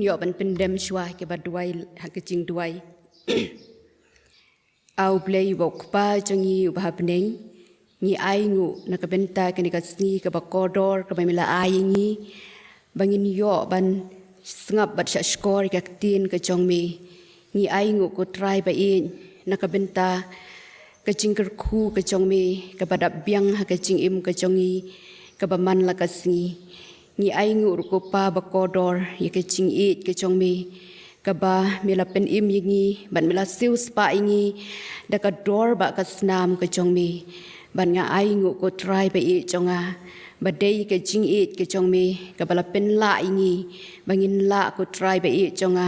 yo ban pendem shwa ke baduai ha ke jingduwai au blei bok pa jongi ubah peneng ni ai ngu nakabenta ke ni kasni ke bakodor ke bamila ai ngi bangin yo ban sngap bat sha skor ke ktien ke jongmi ni ai ngu ko try ba in nakabenta ke jingkyrkhu ke jongmi ke badap biang ha ke jingim ke jongi ke baman la kasni ni ai ngu ko pa bakodor ye ke jingit ke jongmi kaba mila pen im yingi ban mila siu spa ingi da ka dor ba ka snam ka jongmi ban nga ai ngu ko try ba i jonga ba dei ka jing it ka jongmi ka bala pen la ingi bangin la ko try ba i jonga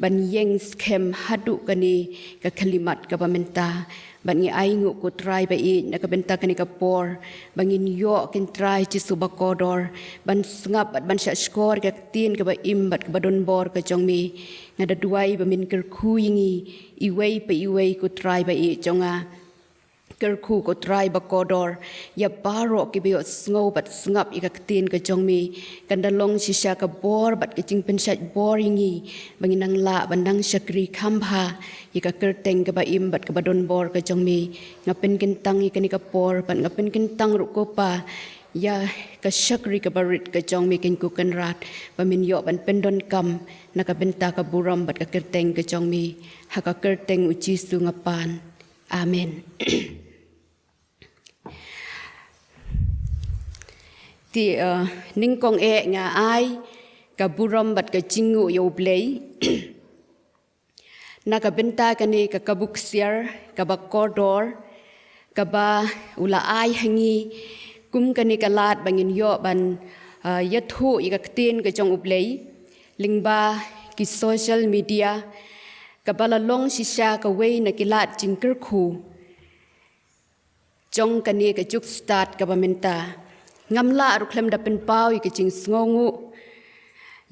ban yeng skhem hadu kani ka kalimat ka bamenta ban ngi ai ngu ko try ba i na ka benta kani ka por bangin yo kin try chi suba kodor ban ngap ban sha skor ka tin ka ba im bat ka badon bor ka jongmi ngada duai ba min kyrkhu yingi iwei pa iwei ko try ba i jonga kyrkhu ko try ba kodor ya baroh ki bio sngo bat ngap i ka tin ka jongmi kandalong shisha ka bor bat ka jingpynshaitbor yingi banginang la bandang shakri khambha i ka kerteng ka ba im bat ka badon bor ka jongmi ngapen kentang i ka ni ka por ban ngapen kentang ru ko pa ya ka shakri ka barit ka jongmi ken ku kan rat pamin yo ban pendon kam naka benta ka buram bat ka kerteng ka jongmi ha ka kerteng uci su ngapan amen. Ti ningkong nga ai ka buram bat ka jingu yo blei naka benta kani ka kabuksiar ka bakodor ka ba ula ai hangi kum kani kalat bangin yo ban yathu i ka ktien ka jong ublei lingba ki social media ka bala long shisha ka wei na kilat jingkyrkhu jong kani ka juk start ka bamenta ngamla ruklem da pen pau i ka jing sngongu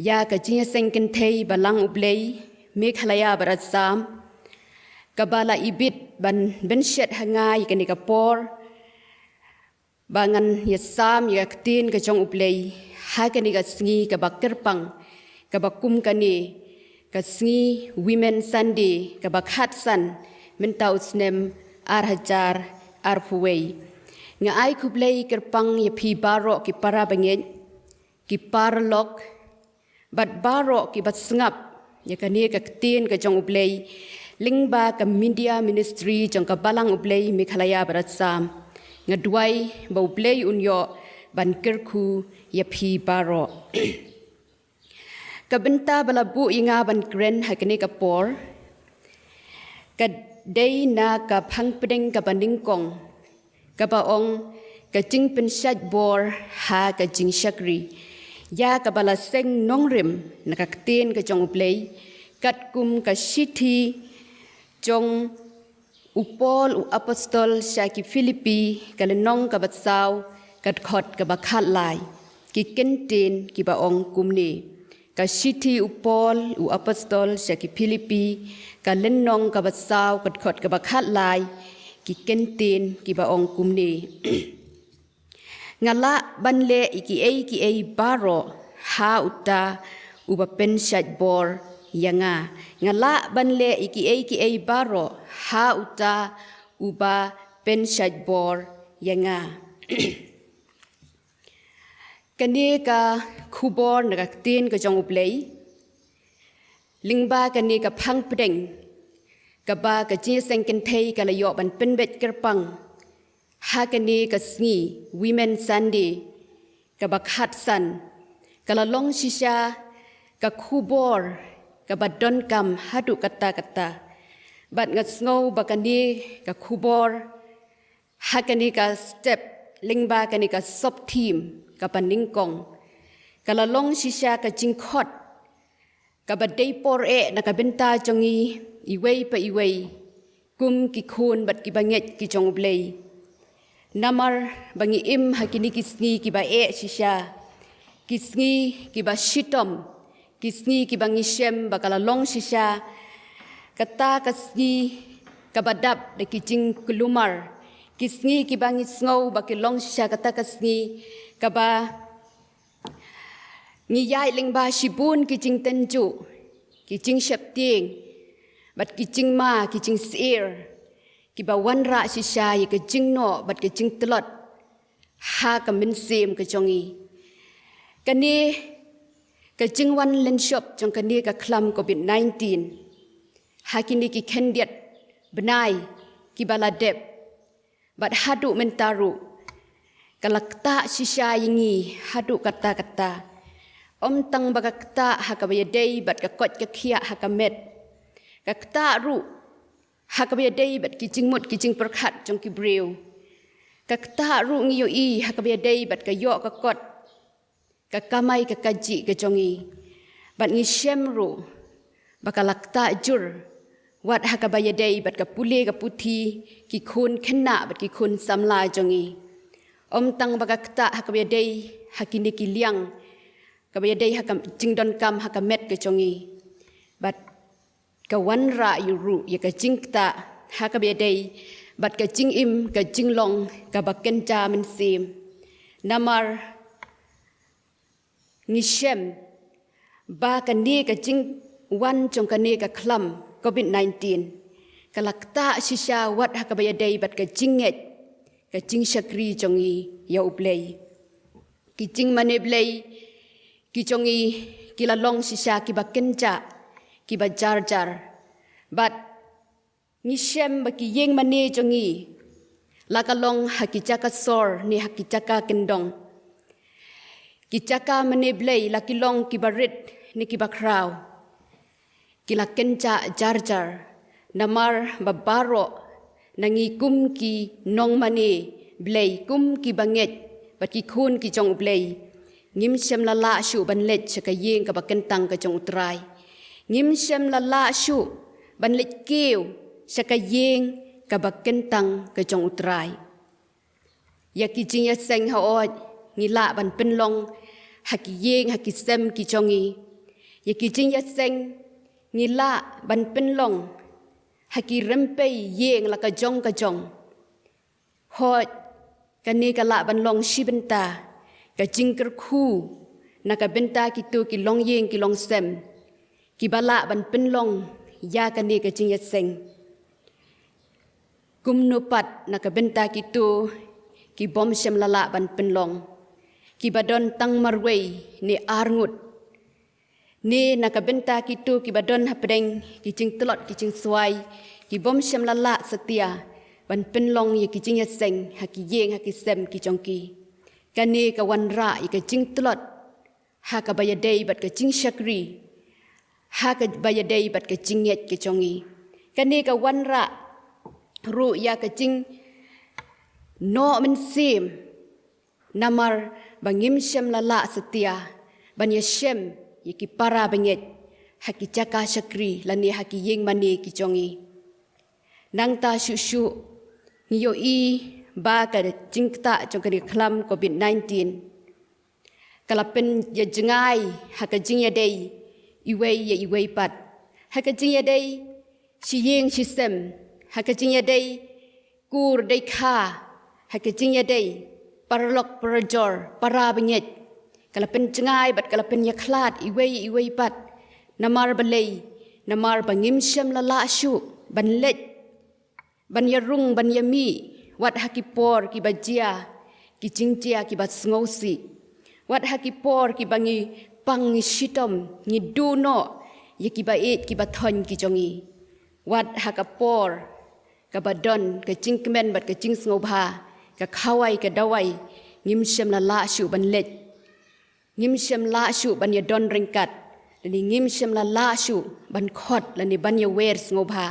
ya ka jing sengken thei balang u blei mekhalaya barat sam ka bala ibit ban benshet hangai ka ni ka por bangan ya sam ya ktien ka jong u blei ha ka ni ka sngi ka bakterpang ka bakum ka ni ka sngi women sunday ka bakhat san mentau snem hajar puwei nga ai kublei kerpang ya phi baroh ki para banget ki parlok bat baroh ki bat sngap ya kani ka ktien ka jong ublei lingba ka media ministry jong ka balang u blei mekhalaya barat sam nga duai ba ublei unyo ban kyrkhu ya phi baroh ka benta bala bu inga ban kren ha kani ka por ka dei na ka phang pedeng ka baningkong ka baong ka jingpynshaitbor ha ka jingshakri ya ka bala seng nongrim na ka ktien ka jong ublei kat kum ka shithi jong upol u apostol sha ki Filipi ka lenong ka batsaw kat khot ka bakhat lai ki kentin ki baong kumni ka shithi upol u apostol sha ki Filipi ka lenong ka batsaw kat khot ka bakhat lai ki kentin ki baong kumni ngala banle kiei baroh ha uta uba pynshaitbor yanga ngala banle kiei baroh ha uta uba pynshaitbor yanga kani ka khubor na ktien ka jong ublei lingba kani ka phang pedeng kaba ka ji sengken thei ka layo ban penbet kerpang ha kani ka sngi women sunday ka bakhat san kala long shisha ka khubor ka donkam hadu kata bat ngat sngo bakani ka khubor ha kani ka step lingba kani ka sop team ka paningkong kala long shisha ka jingkhot ka badei por na ka benta jongi iwei pa iwei kum ki khun bat ki banget ki jong blei namar bangi im hakini kisngi ki ba shisha kisngi ki ba shitom kisngi ki bangi shem bakala long shisha kata kasngi kabadap de ki jing kulumar kisngi ki bangi sngo bakilong shisha kata kasngi kaba ngi yai leng ba shibun ki jing tenju ki jing shapting bat ki jing ma ki jing sir ki ba wan ra shisha ye ki jing no bat ki jing tlot ha ka min sim ka jongi kani ka jing wan len shop jong kani ka klam COVID-19 ha kini ki kendiat benai ki baladep bat hadu mentaru kalakta shisha yingi hadu kata-kata om tang bagakta hakabayadei bat kakot kakia hakamet kakta ru hakabayadei bat kijingmut kijing perkhat jong kibreu kakta ru ngiyo i hakabayadei bat kayo kakot kakamai kakaji kajongi bat ngishem ru bakalakta jur wat hakabayadei bat kapule kaputhi kikun kena bat kikun samla jongi om tang bagakta hakabayadei hakini kiliang kabayadei hakam jingdonkam hakamet kajongi bat kawan ra yuru ya ka jingta hakabayadei bat ka jingim ka jinglong ka bakenja min sim namar nishem ba kani ka jing wan jong kani ka klam COVID-19 kalakta shisha wat hakabayadei bat ka ngeit ka Jingshakri jongi ya U Blei ki jing mane Blei ki jongi kila long shisha ki bakenja ki ba jar jar bat nishem ba ki yeng mane jongi lakalong hakijaka sor ni hakijaka kendong kijaka mane Blei lakilong ki barit ni ki bakraw kila kenja jar jar namar babaro nangi kum ki nong mane Blei kum ki banget bat ki khun ki jong Blei ngim shem la la shu ban let chaka yeng ka bakentang ka jong utrai ngim shem la la shu ban let keu chaka yeng ka bakentang ka jong utrai ya ki jing ya seng ha ot ngi la ban pen long ha ki yeng ha ki sem ki jongi ya ki jing ya seng ngi la ban pen long ha ki rempe yeng la ka jong hot kani ka la ban long shibenta ka jingkyrkhu naka benta kitu ki long yeng ki long sem ki bala ban penlong ya kani ka jing yaseng kumnu pat naka benta kitu ki bom sem lala ban penlong ki badon tang marwei ni arngut ni naka benta kitu ki badon hapdeng ki jing telot ki jing swai ki bom sem lala setia ban penlong ye ki jing yaseng haki yeng haki sem ki jongki kani ka wanra ika jing telot ha ka bayadei bat ka jingshakri ha ka bayadei bat ka jingeit ke jongi kani ka wanra ru ya ka jing no min sim namar bangim shem lala setia ban ya shem yiki para banget haki jaka shakri lani haki yeng mani ki jongi nang ta shu shu ngiyo i ba ka jingta jong ka klam COVID-19 kalapen ya jengai haka jingya dei iwei pat haka jingya dei si yeng si sem haka jingya dei kur dei kha haka jingya dei parlok parajor para banget kalapen jengai bat kalapen ya khlat iwei pat namar balei namar bangim shem lala shu ban let ban ya rung ban ya mi wat hakipor ki bajia ki jingtia ki bat sngosi wat hakipor ki bangi pangi shitom ni duno ye ki ba et ki bathon ki jongi wat hakapor ka badon ka jingkmen bat ka jing sngoba ka khawai ka dawai ngim shem la shu ban let ngim shem la shu ban ya don ringkat ni ngim shem la shu ban khot lani ban ya wer sngoba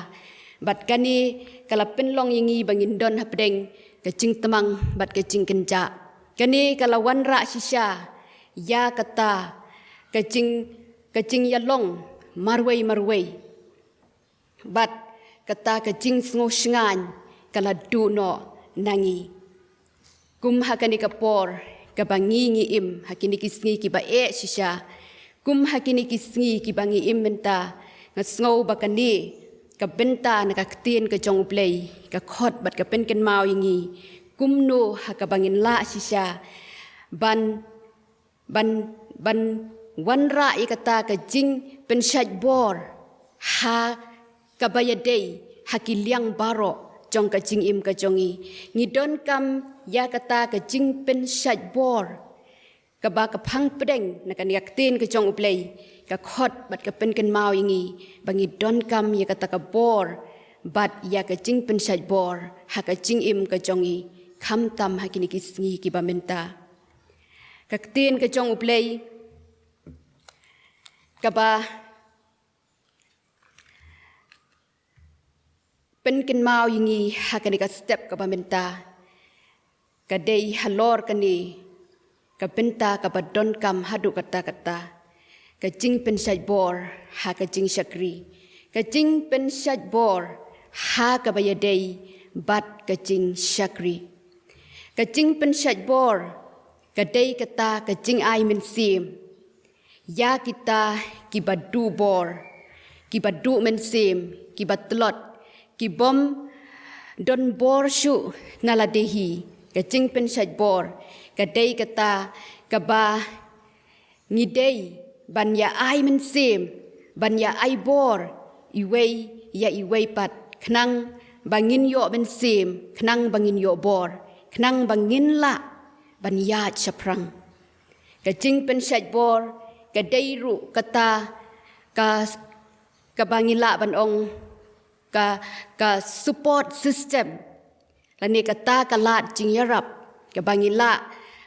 bat kani kala penlong yingi bangin don hapdeng ka jing temang bat ka jing kenja kani kala wanra shisha ya kata ka jing yalong marwei bat kata ka jing sngo shngan kala duno nangi kum hakani ka por ka bangi ngi im hakini kisngi ki ba e shisha kum hakini kisngi ki bangi im menta ngasngo bakani ka benta na ka Ktien ka jong U Blei ka khot bat ka pen ken mau yingi kumno ha ka bangin la shisha ban wanra ia kata ke Jingpynshaitbor ha kabayadei hakiliang baroh jong ke jingim ke jongi ngi donkam ya kata ke Jingpynshaitbor kaba ke phang pedeng nakan Ktien ke Jong U Blei ka khot bat ke pen mau ingi bangi donkam ya kata ke bor bat ya ke Jingpynshaitbor ha ke jingim ke jongi kham tam ha kini kisngi kiba menta ka Ktien ke Jong U Blei kaba pen mau ingi ha kini ka step kaba menta ka dei halor kani ka benta kaba donkam hadu kata-kata ka Jingpynshaitbor ha ka Jingshakri ka Jingpynshaitbor ha ka bayadei bat ka Jingshakri ka Jingpynshaitbor ka dei kata ka jingai mensim ya kita kiba du bor kiba du mensim kiba tlot kibom don bor shu naladehi ka Jingpynshaitbor ka dei kata kaba ngidei ban ya ai mensim ban ya ai bor iwei ya iwei pat knang bangin yo mensim knang bangin yo bor knang bangin la ban ya chaprang ka Jingpynshaitbor ka dei ru kata ka bangin la ban ong ka support system lani kata kalat jingyarap ka bangin la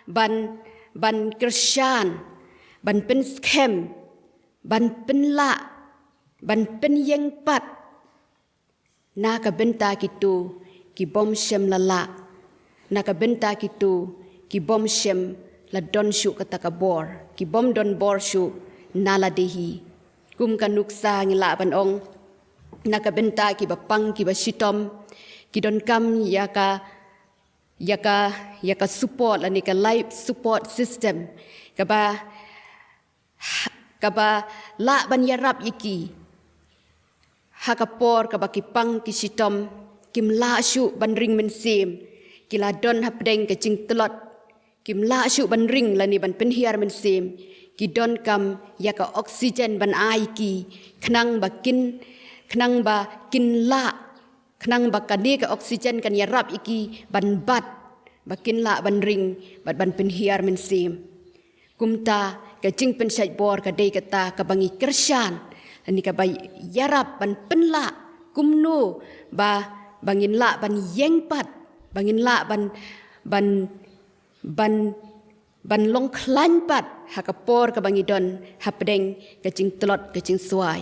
ban kershan ban pen skhem ban pen la ban pen yeng pat na ka benta kitu ki bom shem lala na ka benta kitu ki bom shem la don shu kata ka bor ki bom don bor shu nala dehi kum ka nuksa ngila ban ong na ka benta ki bapang ki basitom ki don kam yaka support lani ka life support system kaba la ban yarap iki hakapor kaba kipang kisitom kim la shu ban ring mensim kila don hapdeng ke jing telot kim la shu ban ring lani ban penhiar mensim ki don kam yaka oksigen ban ai ki knang ba kin la knang ba kane ka oksigen kan yarap iki ban bat bakin la ban ring ban penhiar mensim kumta ka Jingpynshaitbor ka dei kata ka bangi kershan ani ka bay yarap ban penla kumnu bangin la ban yengpat bangin la ban long klan pat hakapor ka bangi don hapdeng ka jing telot ka jing suai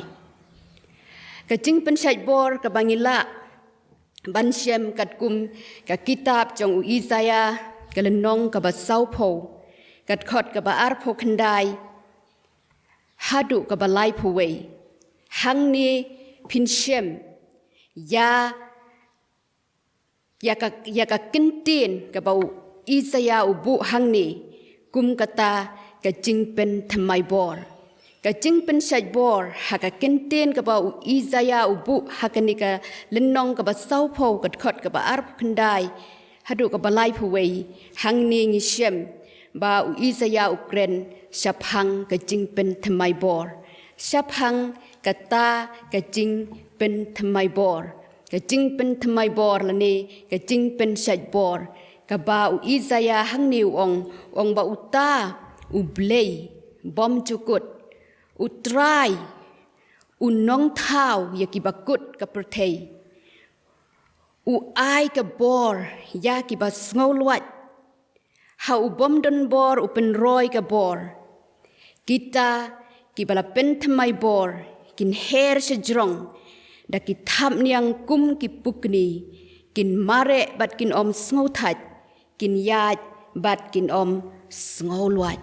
ka Jingpynshaitbor ka bangi la ban shem kat kum ka kitab jong u Isaya ka lenong ka ba saupo kat khot ka ba arpho khandai hadu ka ba lai phuwei hang ni phinshem ya ka Ktien ka ba Isaya ubu hang ni kum kata ka Jingpynshaitbor ka Jingpynshaitbor ha ka Ktien ka ba Isaya ubu ha ka ni ka lenong ka ba saupo kat khot ka ba arpho khandai hadu ka ba lai phuwei hang ni ngi shem ba Isaya kren phang ka Jingpynshaitbor phang kata ka Jingpynshaitbor ka Jingpynshaitbor lani ka Jingpynshaitbor ka ba Isaya hang ni ong ba Uta Ublei bom cukut utrai unong thau ya ki bakut ka perthei ai ka bor ya ki ba sngauluat ha ubom don bor upen roy ka bor kita ki bala pen bor kin her sejrong da ki tham niang kum ki pukni kin mare bat kin om sngo that kin yat bat kin om sngo luat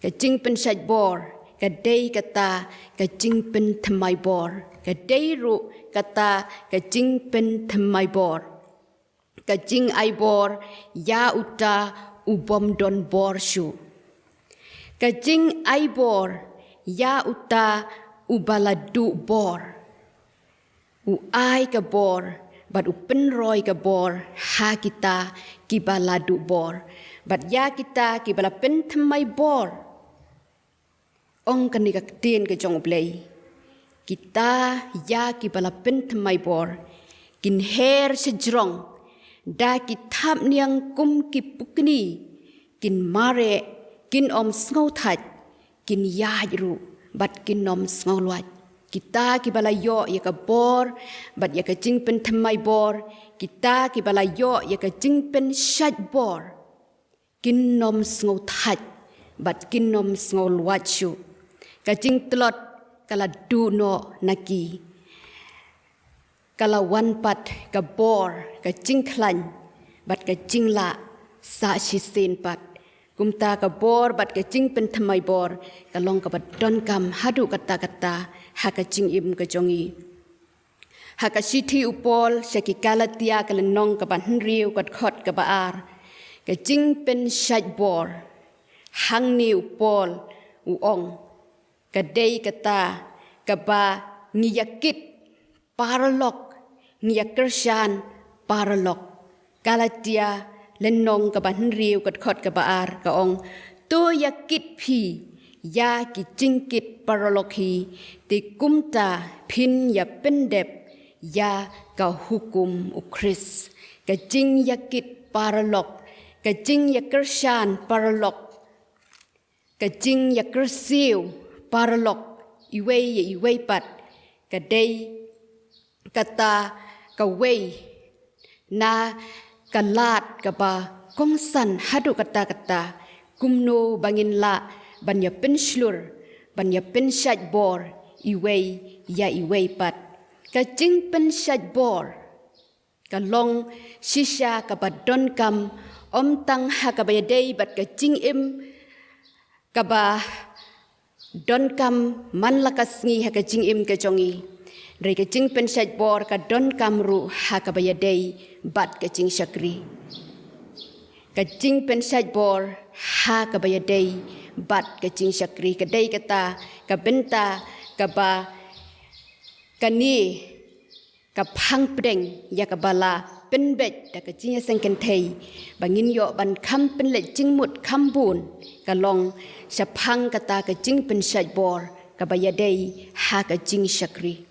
ka Jingpynshaitbor ka dei kata ka Jingpynshaitbor ka dei ru kata ka Jingpynshaitbor ka Jingshakri ya uta ubom don bor shu ka Jingshakri ya uta ubaladu bor ai ka bor bat upen roy ka bor ha kita kibaladu bor bat ya kita kibala pen bor ong kani ka Ktien ka Jong U Blei. Kita ya ki bala pynshaitbor kin her sejrong da ki thap niang kum ki pukni kin mare kin om sngo that kin ya ru bat kin nom sngo luat. Kita ki bala yo ya ka bor bat ya ka jingpynshaitbor. Kita ki bala yo ya ka jingpynshaitbor kin nom sngo that bat kin nom sngo luat shu. Ka jing tlot kala du no naki. Kala wan pat ka bor ka jingklan bat ka jingla sa shi sen pat. Kumta ka bor bat ka jingpynshaitbor ka long ka bat donkam hadu kata ha ka jingim ka jongi. Ha ka siti upol syaki kalatia ka lenong ka ban riu ka khot ka baar. Ka jingpynshaitbor hang ni upol uong. Kadai kata kaba ngiyakit paralok ngiyakrshan paralok kalatia lenong kaban riu kat khot kabaar kaong to yakit phi ya ki jingkit paralok hi ti kumta phin ya pendep ya ka hukum ukris ka jing yakit paralok ka jing yakrshan paralok ka jing yakrsiu paralok iwei pat kadai kata kawei na kalat kaba kongsan hadu kata kumno bangin la banya penslur banya pynshaitbor iwei pat ka jingpynshaitbor ka long shisha kaba donkam om tang ha kaba yadei bat ka jingim kaba donkam man lakas ngi ha ka jingim ka jongi. Dari ka jingpynshaitbor ka donkam ru ha ka bayadei bat ka jingshakri. Ka jingpynshaitbor ha ka bayadei bat ka jingshakri. Kadai kata ka benta ka ba kane ka phang pedeng ya ka bala penbet da ka jingya sengkentei bangin yo ban kam penlet jingmut kambun ka long sa phang kata ka jingpynshaitbor ka bayadei ha ka jingshakri.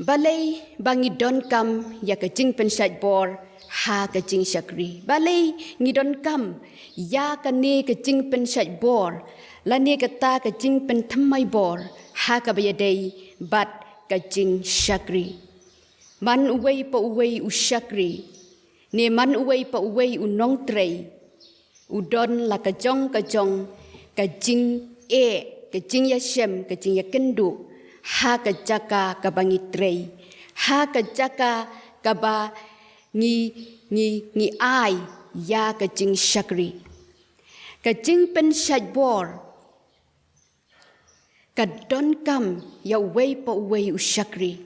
Balai bangi donkam ya ka jingpynshaitbor ha ka jingshakri. Balai ngi donkam ya ka ne ka jingpynshaitbor la ne kata ka jingpynshaitbor ha ka bayadei bat ka jingshakri. Man uwei pa uwei ushakri ne man uwei pa uwei unong trei udon la ka jong ka jing ka jing yashem ka jing yakendu ha ka jaka ka bangi trei ha ka jaka ka ba ngi ai ya ka jingshakri. Ka jingpynshaitbor ka donkam ya uwei pa uwei ushakri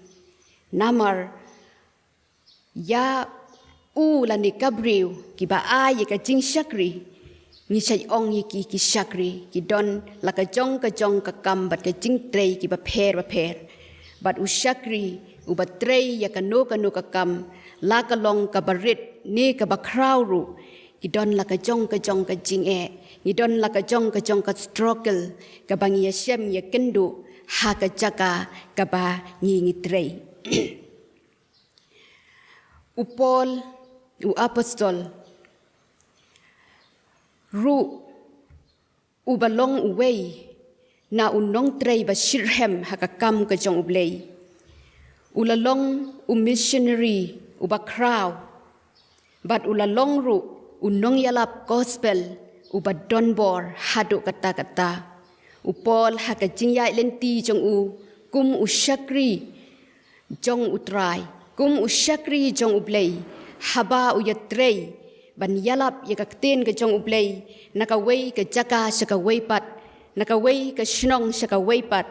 namar ya la ni kabriu ki ba ai ka jingshakri ni sai ong ki shakri ki don la ka jong ka kam bat ka jing trei ki ba pher bat ushakri u ba trei ya ka no ka kam la ka long ka barit ni ka ba kraw ru ki don la ka jong ka jing ni don la ka jong ka struggle ka bang ya shem ya kendu ha ka jaka ka ba ngi trei. Upol u apostol ru u balong uwei na unong trei ba shirhem hakakam ka Jong U Blei ulalong u missionary u ba kraw bat ulalong ru unong yalap gospel u ba donbor hadu kata upol haka jingyai lenti Jong U kum u shakri Jong utrai kum ushakri Jong U Blei haba uyatrei ban yalap ya ka Ktien ka Jong U Blei nakawei ka jaka saka weipat nakawei ka shnong saka weipat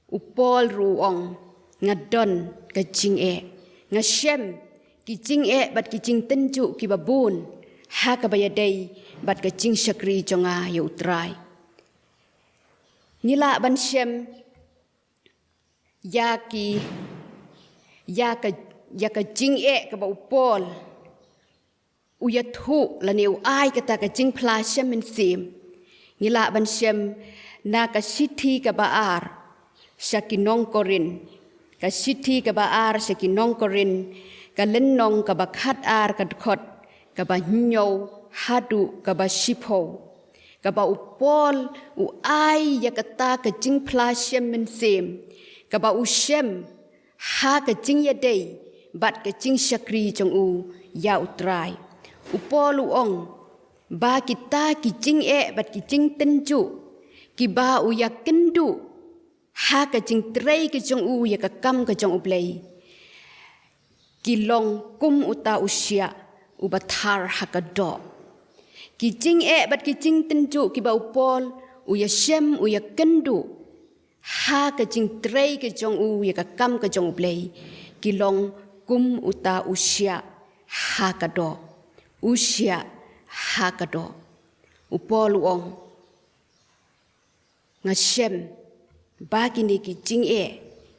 upol ruong ngadon ka jinge ngashem ki jinge bat ki jing tenju ki babun ha ka bayadei bat ka Jingshakri jonga ya utrai nila ban shem ya ka jinge ka ba upol uyathu la neu ai kata ka jingpla shem min sim ngila ban shem na ka sithi ka baar shakinong korin ka sithi ka baar shakinong korin ka lennong ka bakhat ar ka khot ka ba nyo hadu ka ba shipo ka ba upol u ai yakata ka jingpla shem men sem ka ba u shem ha ka jing yadei bat ka jingshakri jong u ya utrai upol u ong ba kita ki jing bat ki jing tenju ki ba u ya kendu ha ka jing trei ka jong u ya ka kam ka jong u blei ki long kum uta usia u bathar ha ka do ki jing bat ki jing tenju ki ba upol u ya shem u ya kendu ha ka jing trei ka jong u ya ka kam ka jong u blei ki long kum uta usia ha ka do usia ha ka do upol uong nga shem ba kini ki jing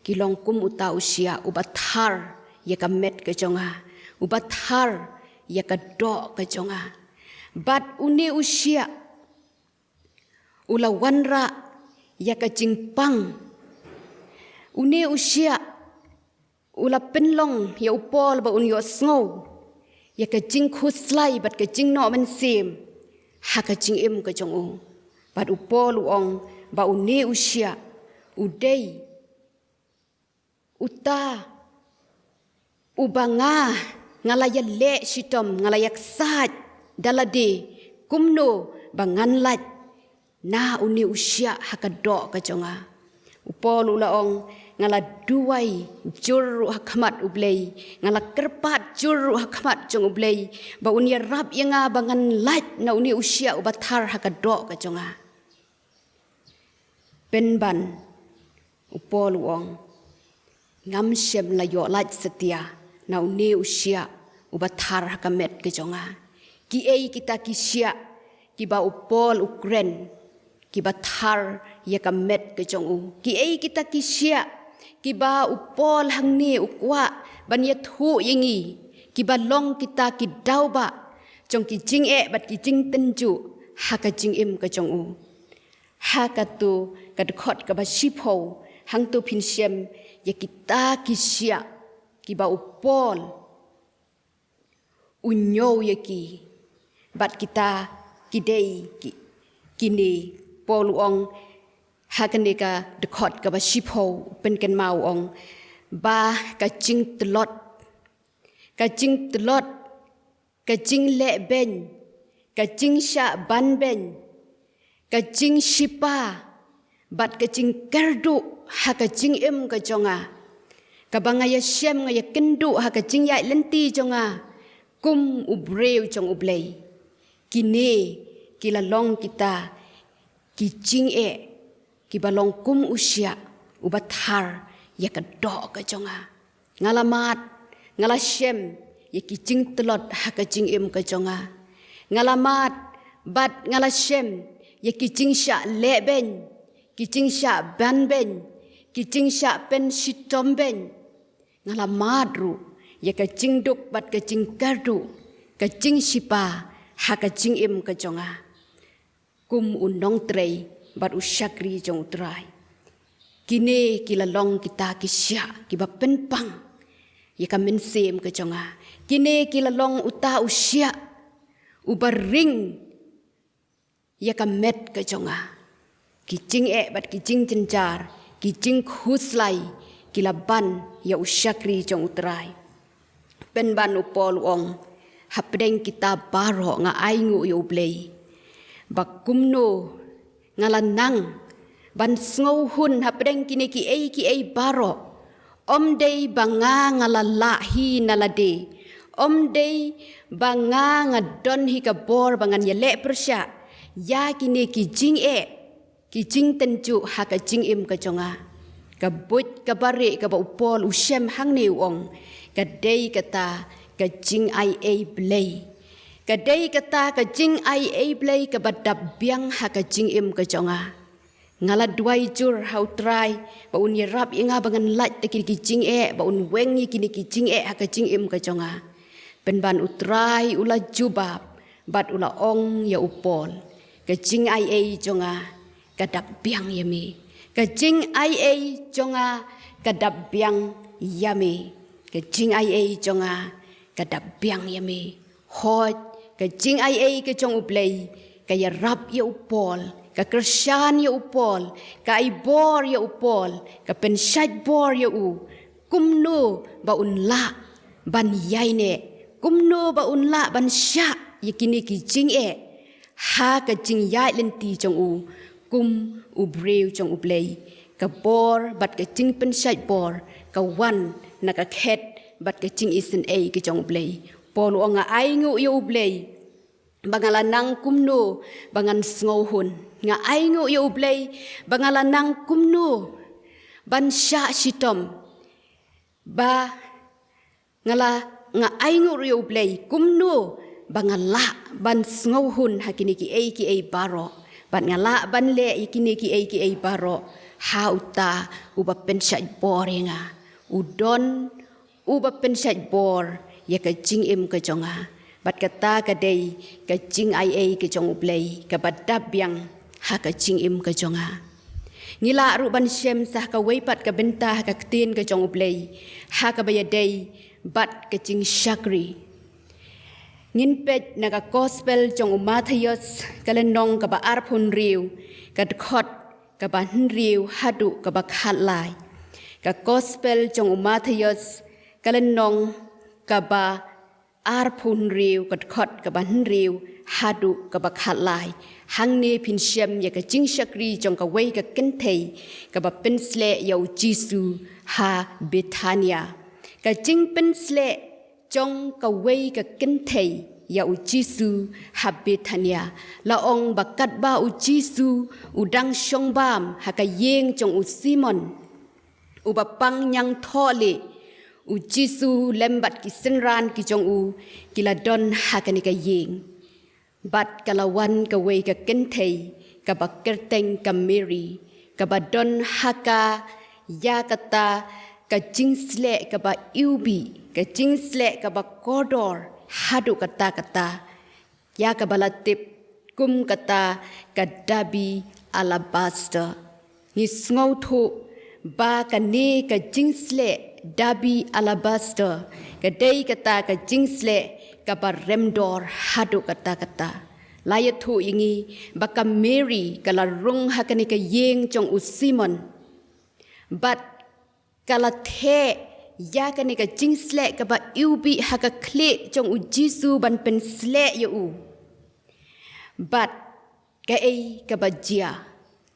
ki long kum uta usia ubathar ya ka met ka jonga ubathar ya ka do ka jonga bat uni usia ula wanra ya ka jingpang uni usia ula penlong ya upol ba un yo sngo ya ka jingkhu slai bat ka jing no man sim ha ka jing im ka jong u bat upol uong ba uni usia udei uta ubanga ngalaya le shitom ngalayak sat dalade kumno bangan lat na uni usia hakado ka jonga upol ulaong ngala duwai juru hakmat ublei ngala kerpat juru hakmat jong ublei ba uni rap yanga bangan lat na uni usia ubathar hakado ka jonga penban upol uong ngam shem la yo lat setia na uni usia ubathar hakamet ke jonga kiei kita kisya kiba upol ukren kiba thar yakamet ke jong u kiei kita kisya kiba upol hangni ukwa ban ya thu yingi kiba long kita ki dauba jong ki jing bat ki jing tenju haka jing im ke jong u haka tu kad khot ka ba shipo hang tu phinshem ya kita kisya kiba upol unyo yaki bat kita kidei kine poluong hakane ka dekhot ka ba shipo pen ken mau ong ba ka jing tlot ka jing le ben ka jing sha ban ben ka jing shipa bat ka jing kardu ha ka jing em ka jonga ka bangaya shem ngaya kendu ha ka jing ya lenti jonga kum ubreu jong ublei kine kila long kita ki jing ki balong kum usia ubathar ya ka do ka jonga ngalamat ngala shem ya ki jing tlot ha ka jing em ka jonga ngalamat bat ngala shem ya ki jing sha le ben ki jing sha ban ben ki jing sha pen shitom ben ngalamat ru ya ka jing duk bat ka jing kardu ka jing shipa ha ka jing em ka jonga kum unong trei bat ushakri jong trai kine kila long kita kisya kiba penpang ya ka mensem ka jonga kine kila long uta usia ubaring ya ka met ka jonga ki jing bat ki jing jenjar ki jing khuslai kila ban ya ushakri jong utrai pen ban upol ong hapdeng kita baroh nga aingu U Blei bakumno ngalanang ban sngow hun hapdeng kine kiei baroh om dei banga ngalala hi nalade om dei banga ngadon hi ka bor bangan yele persya ya kine ki jing tenju ha ka jing im ka jonga ka but ka bare ka ba upol ushem hang ne ong ka dei kata ka jing blei ka dei kata ka jing blei ka badap biang ha ka jing im ka jonga ngala duai jur hau trai ba un yerap inga bangan lat ki jing ba un weng ni kini ki jing ha ka jing im ka jonga penban utrai ula jubab bat ula ong ya upol ka jing ai jonga kadap biang yami ka jing ai jonga kadap biang yami ka jing ai jonga kadap biang yami hot ka jing ai ka jong ublei ka ya rap ya upol ka kershan ya upol ka ibor ya upol ka pynshaitbor ya u kumno ba unla ban yaine kumno ba unla ban sha yakini ki jing ha ka jing yai lenti jong u kum u breu jong u blei ka bor bat ka jingpynshaitbor ka wan na ka khet bat ka jing isen ki jong u blei polu nga ai ngu u blei bangala nang kumno bangan sngo hun nga ai ngu u blei bangala nang kumno ban sha shitom ba ngala nga ai ngu u blei kumno bangala ban sngo hun hakini kiei baroh ban ngala ban le yakini kiei baroh ha uta uba pynshaitbor nga udon uba pynshaitbor ya ka jing ka jonga bat kata ka dei ka jing ai ka jong ublei ka badab yang ha ka jing ka jonga ngila ru ban shem sah ka weipat ka benta ka ktien ka jong ublei ha ka baya dei bat ka jingshakri ngin pet na ka gospel jong Matthews kalenong ka ba arphun riu ka khot ka ba riu hadu ka ba khatlai ka gospel jong Matthews kalenong ka ba arphun riu ka khot ka ba riu hadu ka ba khatlai hangni phinshem ya ka jingshakri jong ka wei ka kenthei ka ba pensle yau jisu ha Bethania ka jingpensle jong ka wei ka kenthei ya u jisu ha Bethania la ong bakat ba u jisu udang shong bam ha ka yeng jong u Simon u ba pang nyang thole u jisu lembat ki senran ki jong u kila don ha ka ni ka yeng bat kalawan ka wei ka kenthei ka ba kerteng ka Mary ka ba don ha ka ya kata ka jingsle ka ba ubi ka jingsle ka ba kodor hadu kata ya ka balatip kum kata ka dabi alabaster ni sngo thu ba ka ne ka jingsle dabi alabaster ka dei kata ka jingsle ka ba remdor hadu kata layat thu ingi baka Mary kala rung hakani ka yeng jong u Simon bat kala the ya ka ni ka jingsle ka ba ubi ha ka kle jong u jisu ban pensle ya u bat ka ka ba jia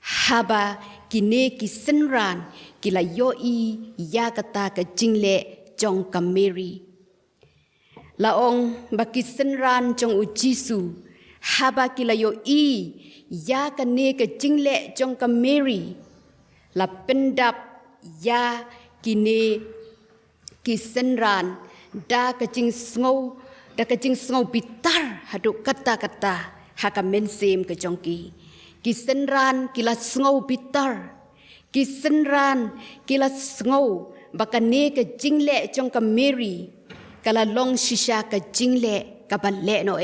haba kine ki senran kila yo ya kata ka jingle jong ka Mary laong ba ki senran jong u jisu haba kila yo ya ka ne ka jingle jong ka Mary la pendap ya kine kisenran da ka jing sngo bitar hadu kata haka mensem ka jongki kisenran kila sngo bitar kisenran kila sngo baka ne ka jingle jong ka Mary kala long shisha ka jingle ka balle no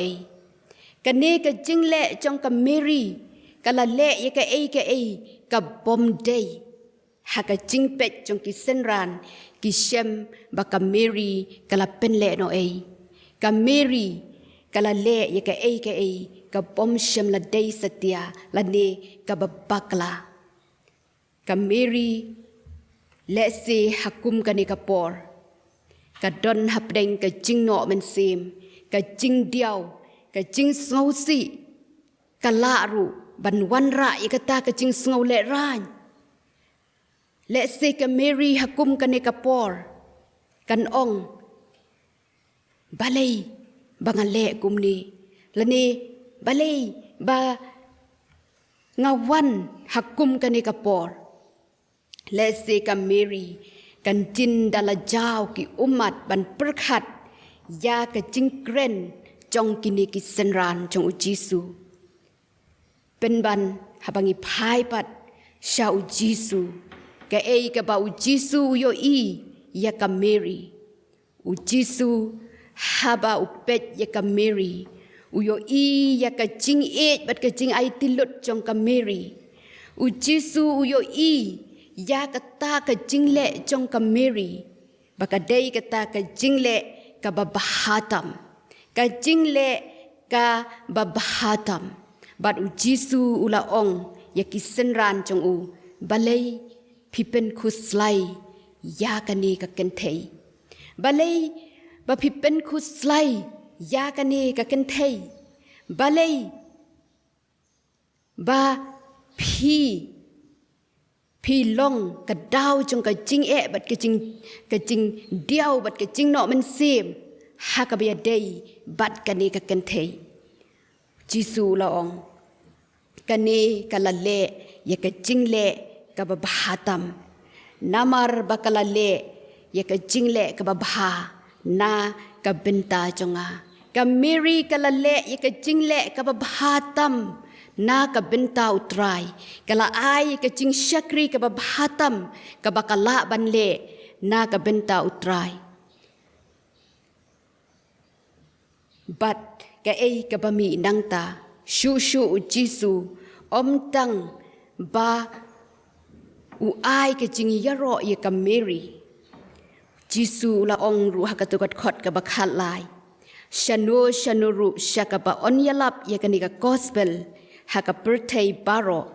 ka ne ka jingle jong ka Mary kala le ye ka ka bom day haka jingpet jong kisenran kishem baka Mary kala penle no ka Mary kala le ye ka bom shem la day satya la ne ka babakla ka Mary le se hakum ka ni ka por ka don hapdeng ka jing no men sim ka jing diao ka jing sngo si ka la ru ban wan ra ye kata ka jing sngo le ran let's say ka Mary hakum ka ni kapor kan ong balay bangale kumni lani balay ba ngawan hakum ka ni kapor let's say ka Mary kan tin dala jaw ki umat ban perkhat ya ka jing kren jong kini ki senran jong u Jisu pen ban habangi phai pat sha u Jisu ka ka ba u Jisu yo ya ka Mary u Jisu haba u pet ya ka Mary uyo i ya ka jing et bat ka jing ai tilut jong ka Mary u Jisu uyo i ya ka ta ka jing le jong ka Mary baka dei ka ta ka jing le ka babahatam ka jing le ka babahatam bat u Jisu ula ong ya ki senran jong u balai pipen kuslai ya ka ni ka kentei balai ba pipen kuslai ya ka ni ka kentei balai ba phi long ka dau jong ka jing e bat ka jing diao bat ka jing no man sim ha ka bia dei bat ka ni ka kentei Jisu la ong ka ni ka la le ya ka jing le ka babahatam namar bakala le ya ka jing le ka babha na ka benta jonga ka Mary ka la le ya ka jing le ka babahatam na ka benta utrai kala ai ka Jingshakri ka babahatam ka bakala ban le na ka benta utrai bat ka ei ka bami nangta shu u Jisu omtang ba u ai ka jing yaro ye ka Mary Jisu la ong ru hakatukat khot ka bakhat lai shanuru shakaba onyalap ye ka ni ka gospel haka birthday baroh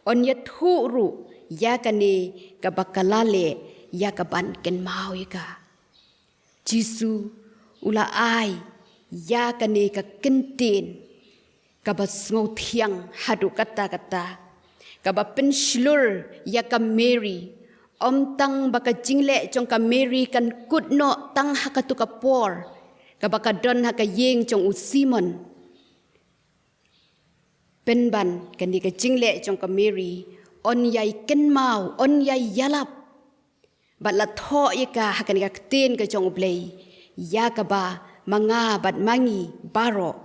onya thu ru ya ka ni ka bakalale ya ka ban ken mau ye ka Jisu ula ai ya ka ni ka kentin ka basngau thiang hadu kata ka ba penslur ya ka Mary tang baka jingle jong ka Mary kan kutno tang hakatu ka por ka baka don haka yeng jong u Simon penban kan di ka jingle jong ka Mary on yai ken mau on yai yalap bat la tho ye ka haka ni ka Ktien ka jong u Blei ya ka ba manga bat mangi baroh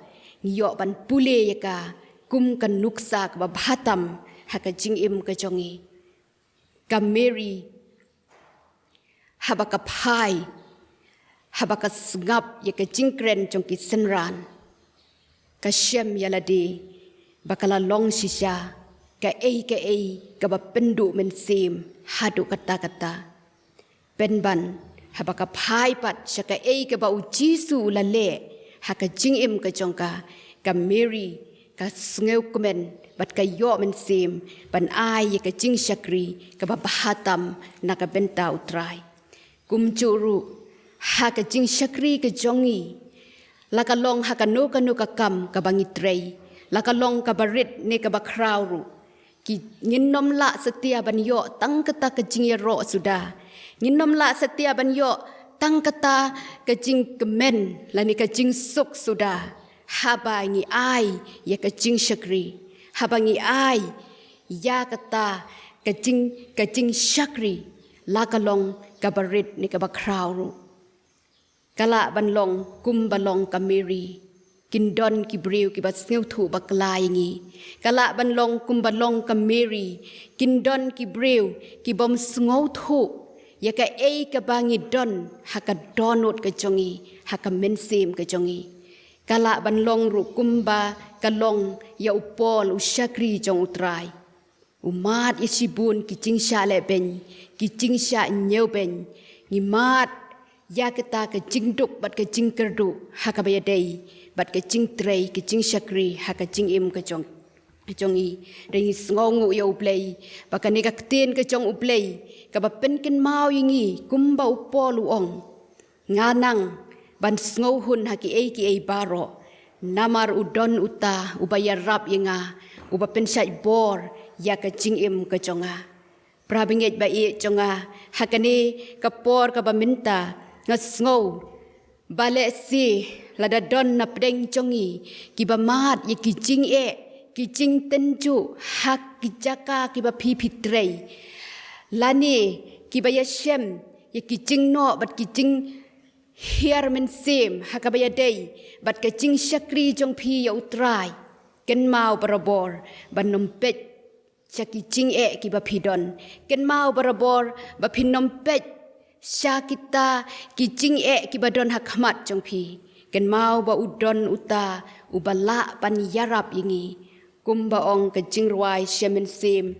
ngiyo ban pule ye ka kum kan nuksa ka ba bhatam haka jing im ka jongi ka Mary habaka phai habaka sngap ye ka jing kren jong ki senran ka shem yalade bakala long shisha ka ei ka ba pendu men sim hadu kata penban habaka phai pat shaka ei ka ba u Jisu la le haka jing im ka jongka ka Mary ka sngeu kumen bat ka yo men sim ban ai ka Jingshakri ka babahatam na ka benta utrai kumchuru ha ka Jingshakri ka jongi la ka long ha ka no ka kam ka bangitrei la ka long ka barit ne ka bakrau ki nginnom la setia ban yo tang kata ka jingyaro sudah nginnom la setia ban yo tang kata ka jing kemen la ni ka jing suk sudah haba ngi ai ya ka Jingshakri habangi ai ya kata ka Jingshakri la kalong ka barit ni ka bakrau kala banlong kum balong ka Mary kindon ki breu ki bat sneu thu baklai ngi kala banlong kum balong ka Mary kindon ki breu ki bom sngo thu ya ka ei ka bangi don haka donot ka jongi haka mensim ka jongi kala banlong ru kumba kalong ya upol ushakri jong utrai umat isibun ki jingsha le ben ki jingsha nyeu ben ni mat ya kata ka jingduk bat ka jingkyrkhu haka baya dei bat ka jingtrei ki Jingshakri haka jingim ka jong jongi ring sngongu ya ublei baka ni ka Ktien ka jong ublei ka ba pen ken mau yingi kumba upol uong nganang ban sngo hun haki ei baroh namar udon uta uba ya rap yenga uba pynshaitbor ya ka jingim ka jonga prabinget ba e jonga hakane ka por ka ba minta ngasngo bale si lada don na pdeng jongi ki ba mat ye ki jing e ki jing tenju hak ki jaka ki ba phi phitrei lani ki ba ya shem ye ki jing no bat ki jing Here men sim hakabaya day bat ka Jingshakri jong phi ya utrai ken mau barabor banom pet chaki jing e ki ba phidon ken mau barabor ba phinom pet sha kita ki jing e ki ba don hakmat jong phi ken mau ba udon uta ubala pan yarap ingi kumba ong ke jingduwai shemen sim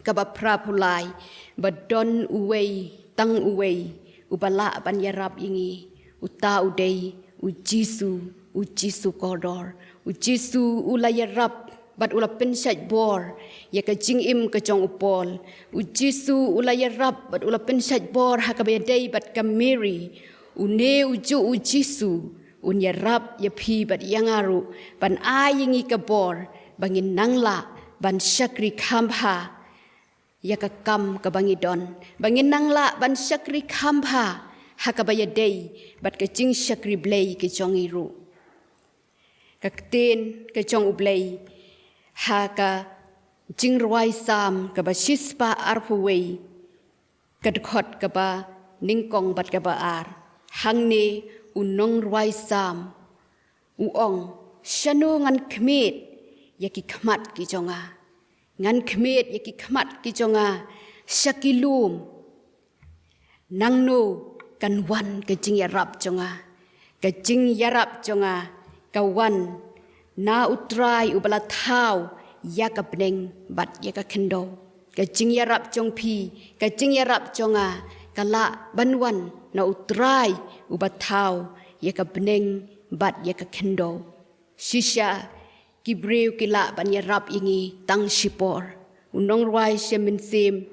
kaba prapulai ba don uwei tang uwei ubala pan yarap ingi uta udei ujisu kodor ujisu ulayarap bat ula pynshaitbor ya ka jingim ka jong upol ujisu ulayarap bat ula pynshaitbor hakabayadei bat kameri une ujisu unyarap ya pi bat yangaru ban ayingi kabor bangin nangla ban shakri khamha ya ka kam ka bangidon bangin nangla ban shakri khamha hakabayadei bat ka Jingshakri Blei ke jongiru ka Ktien ke Jong U Blei haka jingduwai sam ka ba shispa arpuwei kadkhot ka ba ningkong bat ka ba ar hangne unong ruai sam uong shanu ngan khmet yaki khmat ki jonga ngan khmet yaki khmat ki jonga shakilum nangno kan wan ke jing yarap jonga ke jing yarap jonga ka wan na utrai ubala thau ya ka bneng bat ya ka khendo ka jing yarap jong pi ka jing yarap jonga kala banwan na utrai uba thau ya ka bneng bat ya ka khendo shisha kibreu kila ban yarap ingi tang shipor unong ruai shemen sim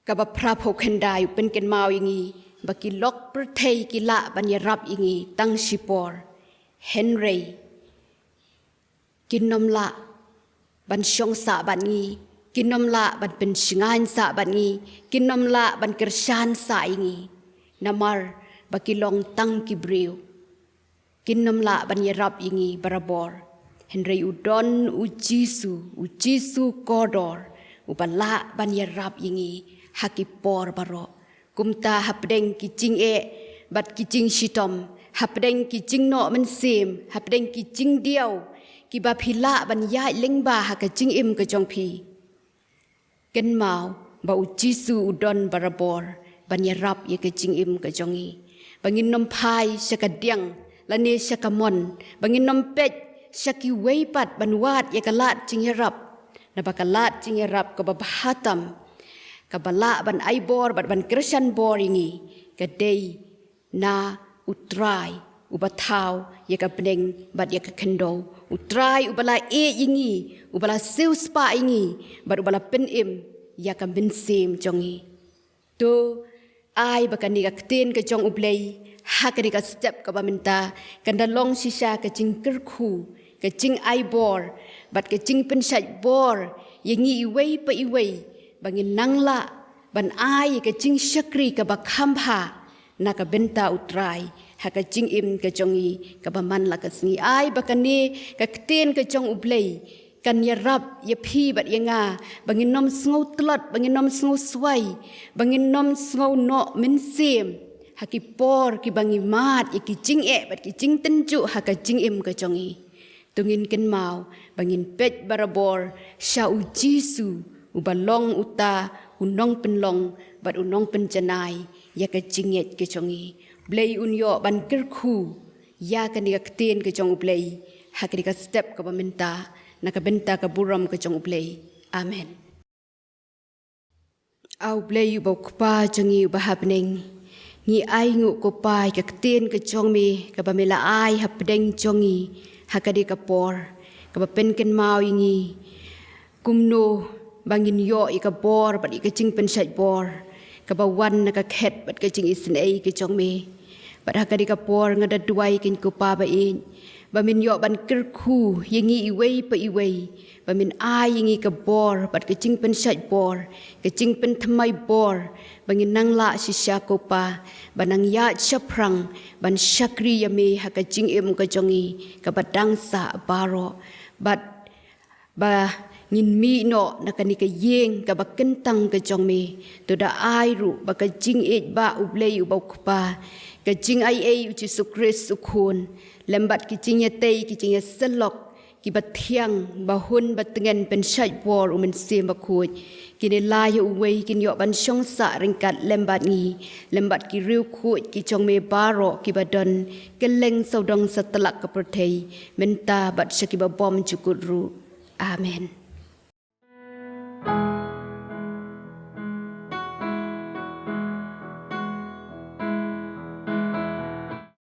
kaba prapo khendai pen ken mau ingi baki lok perthei kila ban yarap ingi tang shipor henry kinomla ban shong sa ban ngi kinomla ban pen shingan sa ban ngi kinomla ban kershan sa ingi namar baki long tang kibreu kinomla ban yarap ingi barabor henry udon ujisu kodor ubala ban yarap ingi hakipor baroh kumta hapdeng ki jinge bat ki jing shitom hapdeng ki jing no men sim hapdeng ki jing diau ki ba phila ban ya lengba ha ka jing im ka jong phi ken mau ba ujisu udon barabor ban yarap ye ka jing im ka jongi bangin nom phai sakadiang lane sakamon bangin nom pet saki weipat ban wat ye ka lat jing yarap na bakalat jing yarap ka ba hatam kabala ban aibor ban krishan boringi kadei na utrai ubathau ya ka bneng bat ya ka khendo utrai ubala e ingi ubala siu spa ingi bat ubala penim ya ka binsim jongi to ai bakani ka Ktien ka Jong U Blei hakani ka step ka baminta kanda long shisha ka jingkyrkhu ka Jingpynshaitbor bat ka Jingpynshaitbor yengi iwei pa iwei bangin nangla ban ai ka Jingshakri ka bakhamha na ka benta utrai ha ka jingim ka jongi ka baman la ka sngi ai bakani ka Ktien ka Jong U Blei kan yarap ya phi bat yanga bangin nom sngo tlot bangin nom sngo swai bangin nom sngo no min sim hakipor ki bangi mat ki jing bat ki jing tenju ha ka jingim ka jongi tungin ken mau bangin pet barabor sha ujisu ubalong uta unong penlong bat unong penjanai ya ka jinget ke jongi Blei unyo ban kyrkhu ya ka ni ka Ktien ke Jong U Blei ha ka step ka baminta na ka benta ka buram ke Jong U Blei amen au Blei u bokpa jongi u bahabneng ni ai ngu ko pai ka Ktien ke Jong mi ka bamela ai hapdeng jongi ha ka ka por ka pen ken mau ingi kumno bangin yo ika bor bat ika Jingpynshaitbor ka bawan na ka khet bat ka jing isnei ke jong me bat hakadi ka por ngada duai kin ko pa ba in bamin yo ban kyrkhu yengi iwei pa iwei bamin ai yengi ka bor bat ka Jingpynshaitbor ka Jingpynshaitbor bangin nangla shisha ko pa banang ya chaprang ban shakri yame ha ka jingim ka jongi ka badang sa baroh bat ba ngin mi no nakani ka yeng ka bakentang ka jong me to da ai ru ba ka jingeit ba U Blei u bokpa ka jing ai u Jesu Christ u khun lembat ki jing yatei ki jing selok kiba tiang bahun batengen pynshaitbor umen sim bakut kine laya uwei kin yo ban syong sa ringkat lembat ngi lembat ki riu khut ki chong me baroh kiba don keleng saudong setelak ke pertei menta bat syakiba bom cukut ru. Amen.